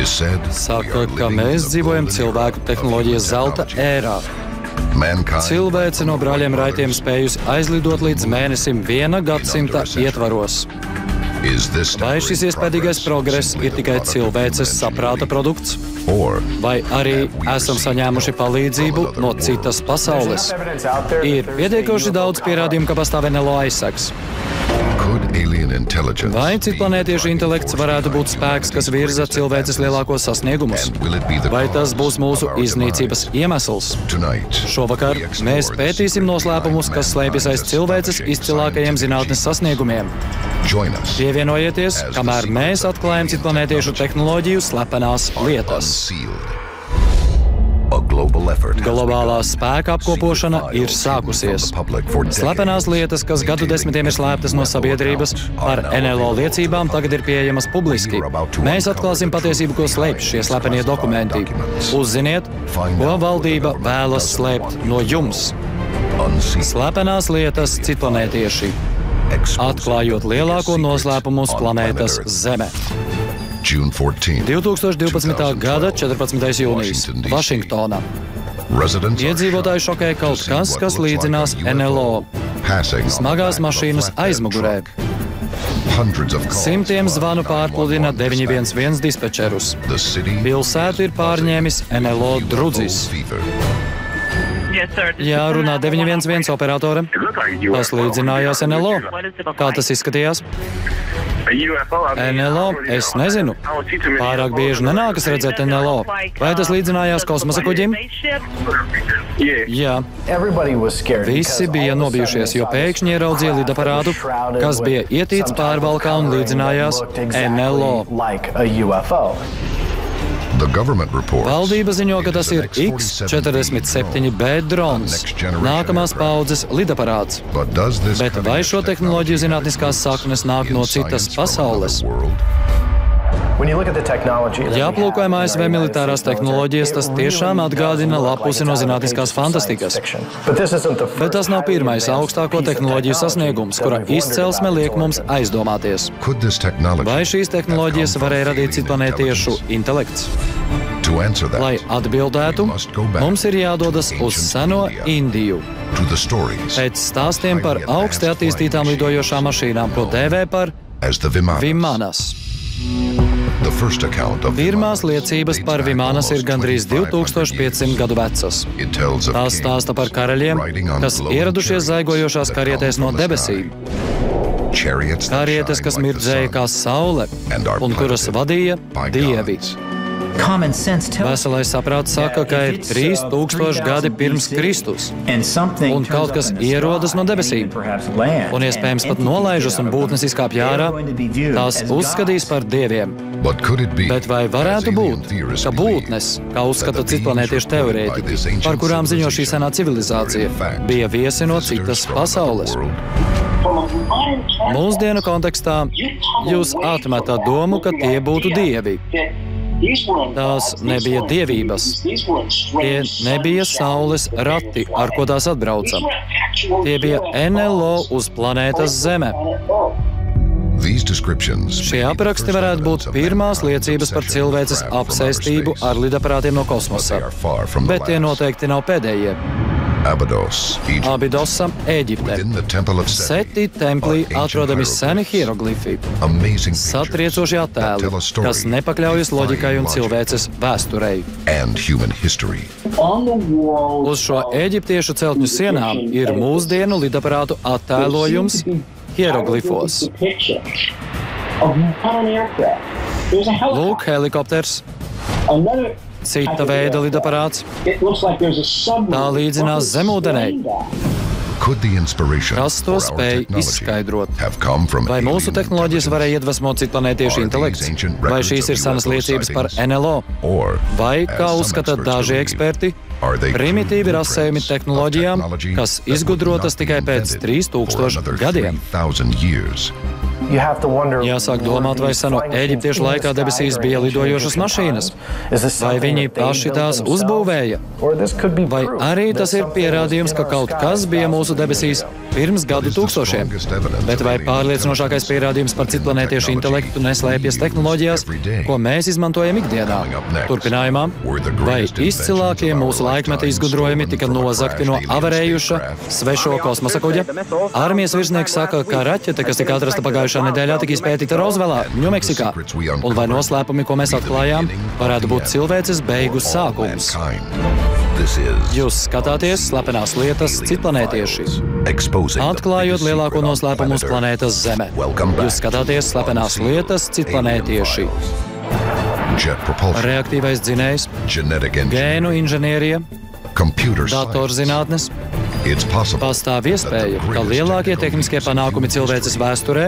Saka, ka mēs dzīvojam cilvēku tehnoloģijas zelta ērā. Cilvēce no brāļiem Raitiem spējusi aizlidot līdz mēnesim 1 gadsimta ietvaros. Vai šis iespējīgais progress ir tikai cilvēces saprāta produkts? Vai arī esam saņēmuši palīdzību no citas pasaules? Ir pietiekoši daudz pierādījumu, ka pastāv NLO aizseks. Vai citplanētiešu intelekts varētu būt spēks, kas virza cilvēces lielākos sasniegumus? Vai tas būs mūsu iznīcības iemesls? Šovakar mēs pētīsim noslēpumus, kas slēpjas aiz cilvēces izcilākajiem zinātnes sasniegumiem. Pievienojieties, kamēr mēs atklājam citplanētiešu tehnoloģiju slepenās lietas. Globālā spēka apkopošana ir sākusies. Slepenās lietas, kas gadu desmitiem ir slēptas no sabiedrības, par NLO liecībām tagad ir pieejamas publiski. Mēs atklāsim patiesību, ko slēpj šie slepenie dokumenti. Uzziniet, ko valdība vēlas slēpt no jums. Slepenās lietas citplanētieši. Atklājot lielāko noslēpumu uz planētas Zeme. 2012. gada 14. jūnijas, Vašingtona. Iedzīvotāji šokēja kaut kas, kas līdzinās NLO. Smagās mašīnas aizmugurē. Simtiem zvanu pārpludina 911 dispečerus. Pilsētu ir pārņēmis NLO drudzis. Jā, runā 911 operatore. Tas līdzinājās NLO. Kā tas izskatījās? NLO? Es nezinu. Pārāk bieži nenākas redzēt NLO. Vai tas līdzinājās kosmosa kuģim? Jā. Visi bija nobijušies, jo pēkšņi ieraudzīja lidaparātu, kas bija ietīts pārvalkā un līdzinājās NLO. Valdība ziņo, ka tas ir X-47B drons, nākamās paudzes lidaparāts. Bet vai šo tehnoloģiju zinātniskās saknes nāk no citas pasaules? Ja aplūkojam ASV militārās tehnoloģijas, tas tiešām atgādina lapusi no zinātniskās fantastikas. Bet tas nav pirmais augstāko tehnoloģiju sasniegums, kura izcelsme liek mums aizdomāties. Vai šīs tehnoloģijas varēja radīt citplanētiešu intelekts? Lai atbildētu, mums ir jādodas uz seno Indiju. Pēc stāstiem par augsti attīstītām lidojošām mašīnām, ko dēvē par Vimanas. Pirmās liecības par Vimanas ir gandrīz 2500 gadu vecas. Tās stāsta par karaļiem, kas ieradušies zaigojošās karietēs no debesīm. Karietes, kas mirdzēja kā saule un kuras vadīja dievi. Veselais saprāts saka, ka ir 3000 gadi pirms Kristus, un kaut kas ierodas no debesīm, un iespējams pat nolaižas un būtnes izkāpj ārā, tās uzskatīs par dieviem. Bet vai varētu būt, ka būtnes, kā uzskata citplanētiešu teorētiķi, par kurām ziņo šī senā civilizācija, bija viesi no citas pasaules? Mūsdienu kontekstā jūs atmetat domu, ka tie būtu dievi. Tās nebija dievības. Tie nebija saules rati, ar ko tās atbrauca. Tie bija NLO uz planētas Zeme. Šie apraksti varētu būt pirmās liecības par cilvēces apsēstību ar lidaparātiem no kosmosa, bet tie noteikti nav pēdējie. Abidosa, Ēģipte. Seti templī atrodami seni hieroglifi, satriecoši attēli, kas nepakļaujas loģikai un cilvēces vēsturei. Uz šo eģiptiešu celtņu sienām ir mūsdienu lidaparātu attēlojums hieroglifos. Lūk, helikopters. Cita veida lidaparāts. Tā līdzinās zemūdenei. Kas to spēj izskaidrot? Vai mūsu tehnoloģijas varēja iedvesmot citplanētiešu intelekts? Vai šīs ir senas liecības par NLO? Vai, kā uzskata daži eksperti, primitīvi rasējumi tehnoloģijām, kas izgudrotas tikai pēc 3000 gadiem? Jāsāk domāt, vai seno eģiptiešu laikā debesīs bija lidojošas mašīnas, vai viņi paši tās uzbūvēja, vai arī tas ir pierādījums, ka kaut kas bija mūsu debesīs pirms gadu tūkstošiem. Bet vai pārliecinošākais pierādījums par citplanētiešu intelektu neslēpjas tehnoloģijās, ko mēs izmantojam ikdienā? Turpinājumā, vai izcilākie mūsu laikmeta izgudrojumi tika nozagti no avarējuša svešo kosmosa kuģa? Armijas virsnieks saka, ka raķete, kas tika atrasta pagājušā nedēļā, tika izpētīta Rozvelā, Ņumeksikā. Un vai noslēpumi, ko mēs atklājām, varētu būt cilvēces beigu sākums? Jūs skatāties Slepenās lietas citplanētieši, atklājot lielāko noslēpumu uz planētas Zeme. Jūs skatāties Slepenās lietas citplanētieši. Reaktīvais dzinējs, gēnu inženierija, datorzinātnes. Pastāv iespēja, ka lielākie tehniskie panākumi cilvēces vēsturē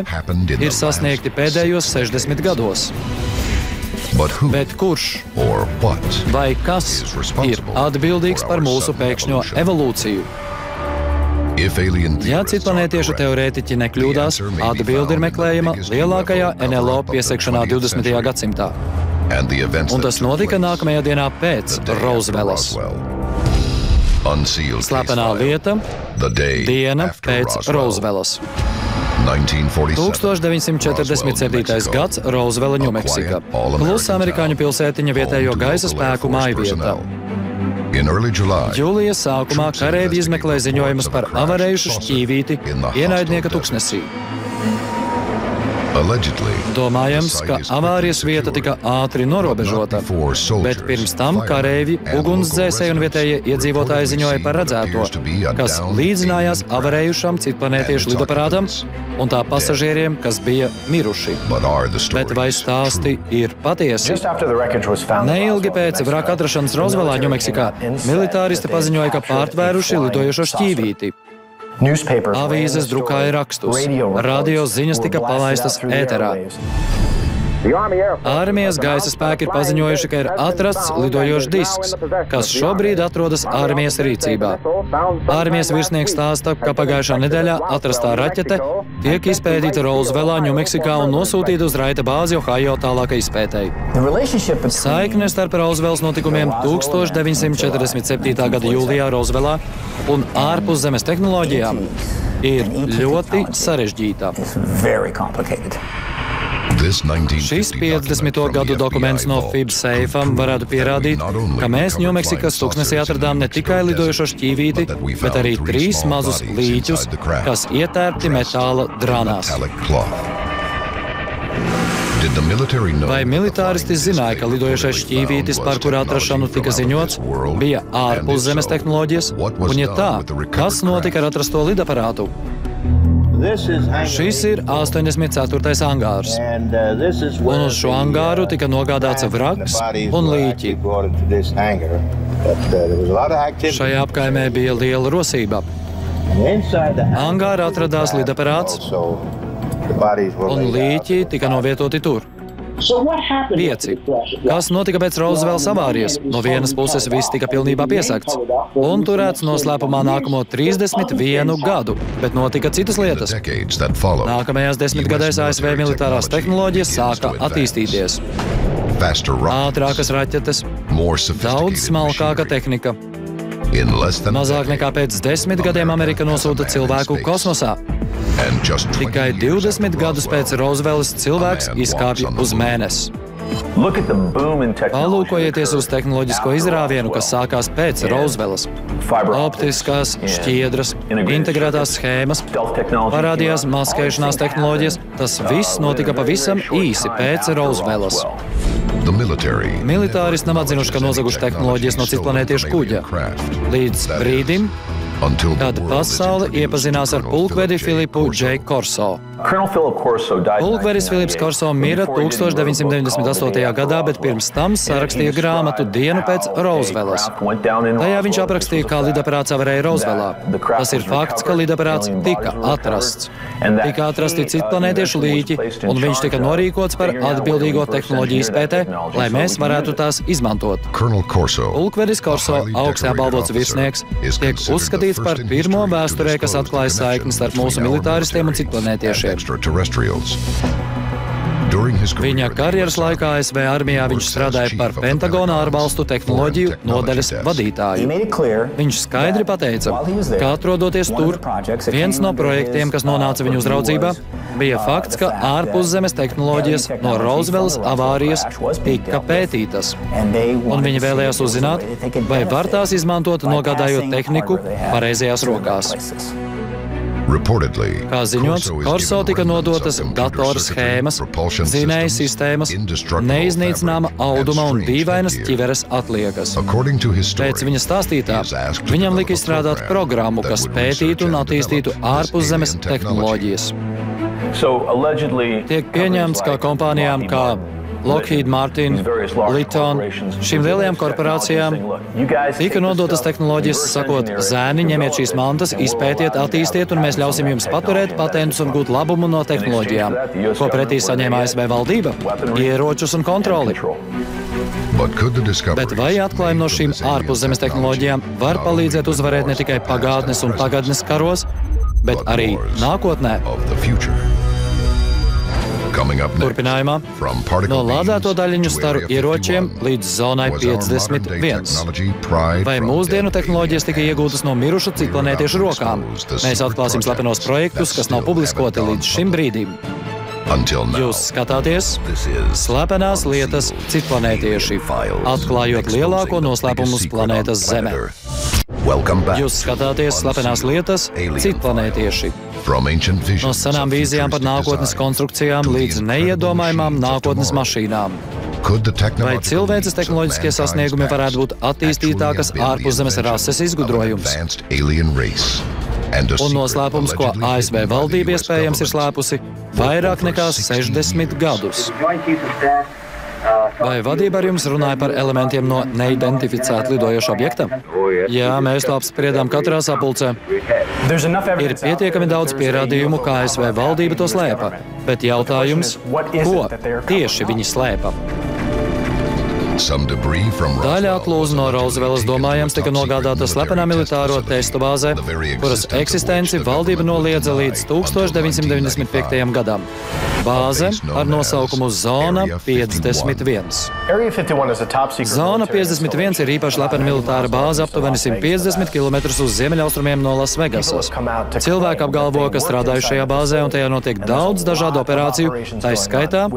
ir sasniegti pēdējos 60 gados. Bet kurš vai kas ir atbildīgs par mūsu pēkšņo evolūciju? Ja citplanētiešu teorētiķi nekļūdās, atbilde ir meklējama lielākajā NLO piesegšanā 20. gadsimtā. Un tas notika nākamajā dienā pēc Rozvelas. Slepenā lieta - diena pēc Rozvelas. 1947. gads - Rozvela, Ņumeksika. Klusa amerikāņu pilsētiņa vietējo gaisa spēku mājvieta. Jūlijas sākumā kareivji izmeklē ziņojumus par avarējušu šķīvīti ienaidnieka tuksnesī. Domājams, ka avārijas vieta tika ātri norobežota, bet pirms tam kareivji, ugunsdzēsēji un vietējie iedzīvotāji ziņoja par redzēto, kas līdzinājās avarējušam citplanētiešu lidaparātam un tā pasažieriem, kas bija miruši. Bet vai stāsti ir patiesi? Neilgi pēc vraka atrašanas Rozvelā, Ņumeksikā, militāristi paziņoja, ka pārtvēruši lidojošo šķīvīti. Avīzes drukāja rakstus, radio ziņas tika palaistas ēterā. Armijas gaisa spēki ir paziņojuši, ka ir atrasts lidojošs disks, kas šobrīd atrodas armijas rīcībā. Armijas virsnieks stāsta, ka pagājušā nedēļā atrastā raķete tiek izpētīta Rozvelā, Ņumeksikā un nosūtīta uz raita bāzi Ohio tālākai izpētei. Saikne starp Rozvelas notikumiem 1947. gada jūlijā Rozvelā un ārpuszemes tehnoloģijām ir ļoti sarežģīta. Šis 50. gadu dokuments no FIB seifam varētu pierādīt, ka mēs Ņumeksikas tuksnesī atradām ne tikai lidojošo šķīvīti, bet arī 3 mazus līķus, kas ietērpti metāla drānās. Vai militāristi zināja, ka lidojošais šķīvītis, par kura atrašanu tika ziņots, bija ārpus zemes tehnoloģijas? Un ja tā, kas notika ar atrasto lidaparātu? Šis ir 84. angārs, un uz šo angāru tika nogādāts vraks un līķi. Šajā apkaimē bija liela rosība. Angārā atradās lidaparāts, un līķi tika novietoti tur. 5. Kas notika pēc Rozvelas avārijas? No vienas puses viss tika pilnībā piesakts un turēts noslēpumā nākamo 31 gadu, bet notika citas lietas. Nākamajās 10 gadēs ASV militārās tehnoloģijas sāka attīstīties. Ātrākas raķetes, daudz smalkāka tehnika. Mazāk nekā pēc 10 gadiem Amerika nosūta cilvēku kosmosā. Tikai 20 gadus pēc Rozvelas cilvēks izkāpja uz Mēnesi. Palūkojieties uz tehnoloģisko izrāvienu, kas sākās pēc Rozvelas. Optiskās šķiedras, integrētās schēmas, parādījās maskēšanās tehnoloģijas. Tas viss notika pavisam īsi pēc Rozvelas. Militāristi nav atzinuši, ka nozaguši tehnoloģijas no citplanētiešu kuģa. Līdz brīdim, kad pasaule iepazinās ar pulkvedi Filipu J. Corso. Pulkvedis Filips Corso mira 1998. gadā, bet pirms tam sarakstīja grāmatu dienu pēc Rozvelas. Tajā viņš aprakstīja, kā lidaparāts avarēja Rozvelā. Tas ir fakts, ka lidaparāts tika atrasts. Tika atrasti citplanētiešu līķi, un viņš tika norīkots par atbildīgo tehnoloģiju izpētē, lai mēs varētu tās izmantot. Pulkvedis Corso, augstā balvots virsnieks, tiek uzskatīts uzskatīts par pirmo vēsturē, kas atklāja saikni starp mūsu militāristiem un citplanētiešiem. Viņa karjeras laikā ASV armijā viņš strādāja par Pentagona ārvalstu tehnoloģiju nodaļas vadītāju. Viņš skaidri pateica, ka atrodoties tur, viens no projektiem, kas nonāca viņu uzraudzībā, bija fakts, ka ārpuszemes tehnoloģijas no Rooseveltas avārijas tika pētītas. Un viņi vēlējās uzzināt, vai var tās izmantot, nogādājot tehniku pareizajās rokās. Kā ziņots, Corso tika nodotas datoru schēmas, dzinēju sistēmas, neiznīcināma auduma un dīvainas ķiveres atliekas. Pēc viņa stāstītā, viņam lika izstrādāt programmu, kas pētītu un attīstītu ārpuszemes tehnoloģijas. Tiek pieņemts, ka kompānijām kā Lockheed Martin, Litton, šīm lielajām korporācijām tika nodotas tehnoloģijas, sakot, zēni, ņemiet šīs mantas, izpētiet, attīstiet, un mēs ļausim jums paturēt patentus un gūt labumu no tehnoloģijām. Ko pretī saņēma ASV valdība? Ieročus un kontroli. Bet vai atklājumi no šīm ārpuszemes tehnoloģijām var palīdzēt uzvarēt ne tikai pagātnes un tagadnes karos, bet arī nākotnē? Turpinājumā, no lādēto daļiņu staru ieročiem līdz zonai 51. Vai mūsdienu tehnoloģijas tika iegūtas no mirušu citplanētiešu rokām? Mēs atklāsim slepenos projektus, kas nav publiskoti līdz šim brīdim. Jūs skatāties slepenās lietas citplanētieši, atklājot lielāko noslēpumu uz planētas Zeme. Jūs skatāties slepenās lietas citplanētieši. No senām vīzijām par nākotnes konstrukcijām līdz neiedomājumām nākotnes mašīnām. Vai cilvēces tehnoloģiskie sasniegumi varētu būt attīstītākas ārpuszemes rases izgudrojums? Un noslēpums, ko ASV valdība iespējams ir slēpusi vairāk nekā 60 gadus. Vai vadība ar jums runāja par elementiem no neidentificēta lidojoša objekta? Jā, mēs to apspriedām katrā sapulcē. Ir pietiekami daudz pierādījumu, kā ASV valdība to slēpa, bet jautājums, ko tieši viņi slēpa? Daļa atlūza no Rooseveltas domājams tika nogādāta slepenā militāro testu bāzē, kuras eksistenci valdība noliedza līdz 1995. gadam. Bāze ar nosaukumu Zona 51. Zona 51 ir īpaši slepena militāra bāze aptuveni 150 km uz ziemeļaustrumiem no Lasvegasas. Cilvēki apgalvo, ka strādājuši šajā bāzē un tajā notiek daudz dažādu operāciju, tā skaitā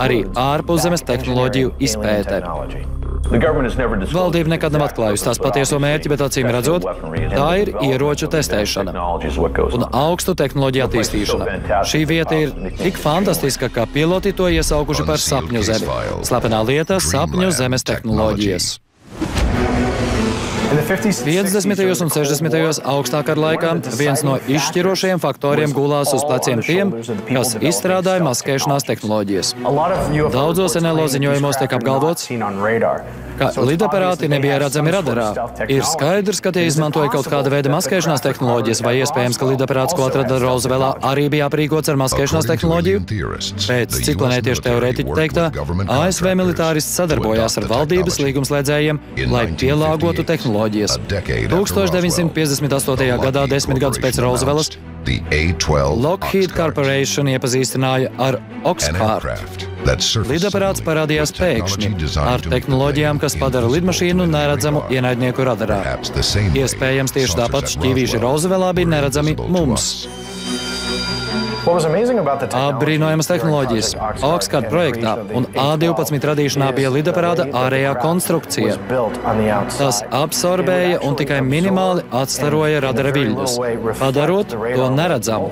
arī ārpuszemes tehnoloģiju izpēte. Valdība nekad nav atklājusi tās patieso mērķi, bet acīm redzot, tā ir ieroču testēšana un augstu tehnoloģiju attīstīšana. Šī vieta ir tik fantastiska, ka piloti to iesaukuši par sapņu zemi. Slepenā lieta - sapņu zemes tehnoloģijas. 50. un 60. augstākā laikā viens no izšķirošajiem faktoriem gulās uz pleciem tiem, kas izstrādāja maskēšanās tehnoloģijas. Daudzos NLO ziņojumos tiek apgalvots, ka lidaparāti nebija redzami radarā. Ir skaidrs, ka tie izmantoja kaut kāda veida maskēšanās tehnoloģijas, vai iespējams, ka lidaparāts, ko atrada Rooseveltā, arī bija aprīkots ar maskēšanās tehnoloģiju? Pēc citplanētiešu teorētiķu teiktā, ASV militāristi sadarbojās ar valdības līgumslēdzējiem, lai pielāgotu tehnoloģijas. 1958. gadā, 10 gadus pēc Rooseveltas, Lockheed Corporation iepazīstināja ar Oxford. Lidaparāts parādījās pēkšņi ar tehnoloģijām, kas padara lidmašīnu neredzamu ienaidnieku radarā. Iespējams, tieši tāpat šķīvīši Rooseveltā bija neredzami mums. Apbrīnojamas tehnoloģijas Oxford projektā un A12 radīšanā bija lidaparāta ārējā konstrukcija. Tas absorbēja un tikai minimāli atstaroja radara viļņus, padarot to neredzamu.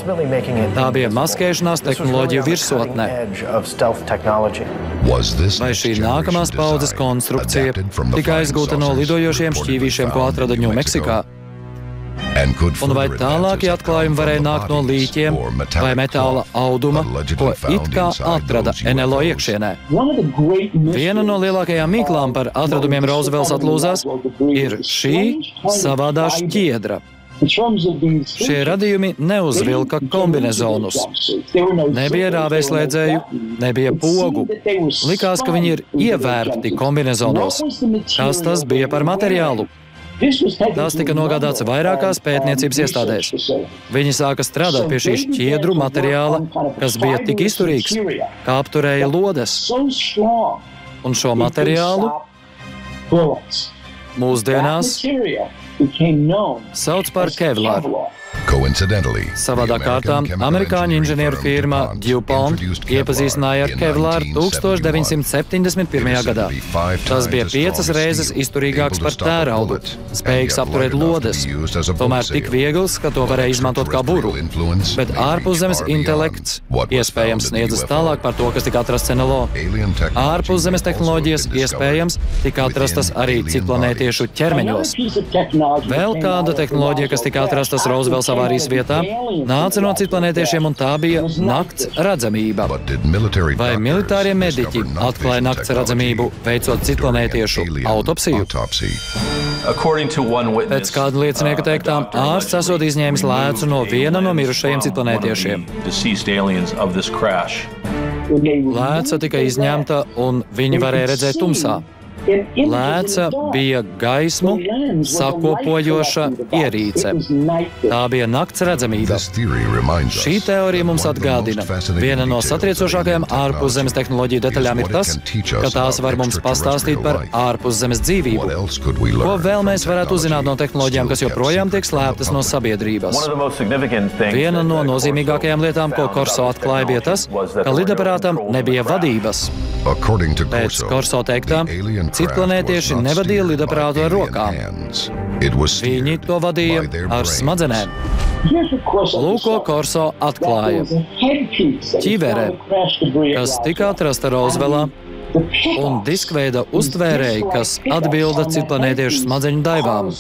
Tā bija maskēšanās tehnoloģiju virsotne. Vai šī nākamās paudzes konstrukcija tika aizgūta no lidojošiem šķīvīšiem, ko atrada Ņūmeksikā? Un vai tālākie atklājumi varēja nākt no līķiem vai metāla auduma, ko it kā atrada NLO iekšienē? Viena no lielākajām mīklām par atradumiem Rooseveltas atlūzās ir šī savādā šķiedra. Šie radījumi neuzvilka kombinezonus. Nebija rāvēslēdzēju, nebija pogu. Likās, ka viņi ir ievērti kombinezonos. Kas tas bija par materiālu? Tās tika nogādāts vairākās pētniecības iestādēs. Viņi sāka strādāt pie šī šķiedru materiāla, kas bija tik izturīgs, kā apturēja lodes. Un šo materiālu mūsdienās sauc par kevlaru. Savādā kārtā amerikāņu inženieru firma DuPont iepazīstināja ar kevlaru 1971. gadā. Tas bija 5 reizes izturīgāks par tēraudu, spējīgs apturēt lodes, tomēr tik viegls, ka to varēja izmantot kā buru. Bet ārpuszemes intelekts iespējams sniedzas tālāk par to, kas tika atrasts NLO. Ārpuszemes tehnoloģijas iespējams tika atrastas arī citplanētiešu ķermeņos. Vēl kāda tehnoloģija, kas tika atrastas Roosevelts avārijas vietā, nāca no citplanētiešiem, un tā bija nakts redzamība. Vai militārie mediķi atklāja nakts redzamību, veicot citplanētiešu autopsiju? Pēc kāda liecinieka teiktām, ārsts esot izņēmis lēcu no viena no mirušajiem citplanētiešiem. Lēca tika izņemta, un viņi varēja redzēt tumsā. Lēca bija gaismu sakopojoša ierīce. Tā bija nakts redzamība. Šī teorija mums atgādina, viena no satriecošākajām ārpuszemes tehnoloģiju detaļām ir tas, ka tās var mums pastāstīt par ārpuszemes dzīvību. Ko vēl mēs varētu uzzināt no tehnoloģijām, kas joprojām tiek slēptas no sabiedrības? Viena no nozīmīgākajām lietām, ko Corso atklāja, bija tas, ka lidaparātam nebija vadības. Pēc Corso teiktā, citplanētieši nevadīja lidaparātu ar rokām. Viņi to vadīja ar smadzenēm. Lūk, ko Corso atklāja. Ķivere, kas tika atrasta Rooseveltā, un diskveida uztvērēji, kas atbilda citplanētiešu smadzeņu daivām.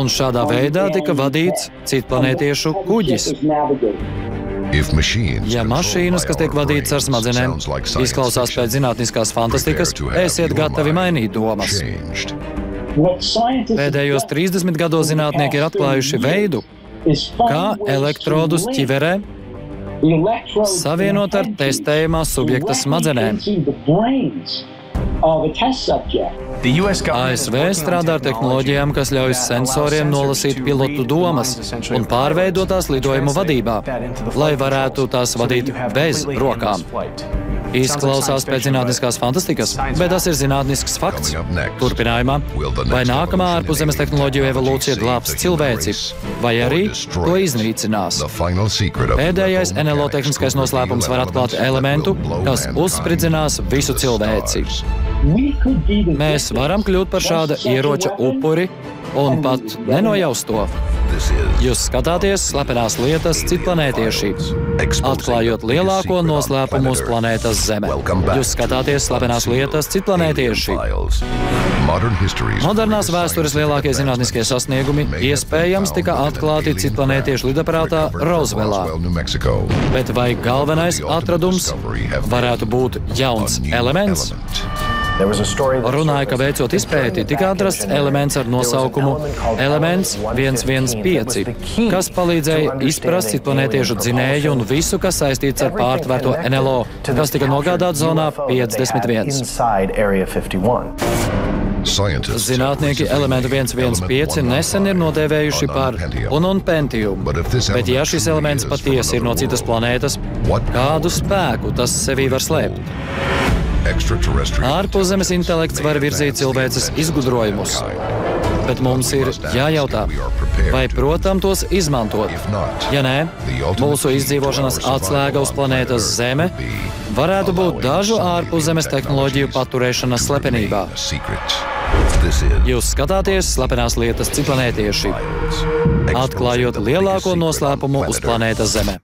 Un šādā veidā tika vadīts citplanētiešu kuģis. Ja mašīnas, kas tiek vadītas ar smadzenēm, izklausās pēc zinātniskās fantastikas, esiet gatavi mainīt domas. Pēdējos 30 gados zinātnieki ir atklājuši veidu, kā elektrodus ķiverē savienot ar testējumā subjekta smadzenēm. ASV strādā ar tehnoloģijām, kas ļauj sensoriem nolasīt pilotu domas un pārveidot tās lidojumu vadībā, lai varētu tās vadīt bez rokām. Izklausās pēc zinātniskās fantastikas, bet tas ir zinātnisks fakts. Turpinājumā, vai nākamā ārpuszemes tehnoloģiju evolūcija glābs cilvēci, vai arī to iznīcinās. Pēdējais NLO tehniskais noslēpums var atklāt elementu, kas uzspridzinās visu cilvēci. Mēs varam kļūt par šāda ieroča upuri un pat nenojaust to. Jūs skatāties slepenās lietas citplanētieši, atklājot lielāko noslēpumu uz planētas Zeme. Jūs skatāties slepenās lietas citplanētieši. Modernās vēstures lielākie zinātniskie sasniegumi iespējams tika atklāti citplanētiešu lidaparātā Rooseveltā. Bet vai galvenais atradums varētu būt jauns elements? Runāja, ka veicot izpēti, tika atrasts elements ar nosaukumu Elements 115, kas palīdzēja izprast citplanētiešu dzinēju un visu, kas saistīts ar pārtvērto NLO, kas tika nogādāts zonā 51. Zinātnieki elementu 115 nesen ir nodēvējuši par Pentium, bet ja šis elements patiesi ir no citas planētas, kādu spēku tas sevī var slēpt? Ārpuszemes intelekts var virzīt cilvēces izgudrojumus, bet mums ir jājautā, vai protam tos izmantot. Ja nē, mūsu izdzīvošanas atslēga uz planētas Zeme varētu būt dažu ārpuszemes tehnoloģiju paturēšana slepenībā. Jūs skatāties slepenās lietas citplanētieši, atklājot lielāko noslēpumu uz planētas Zeme.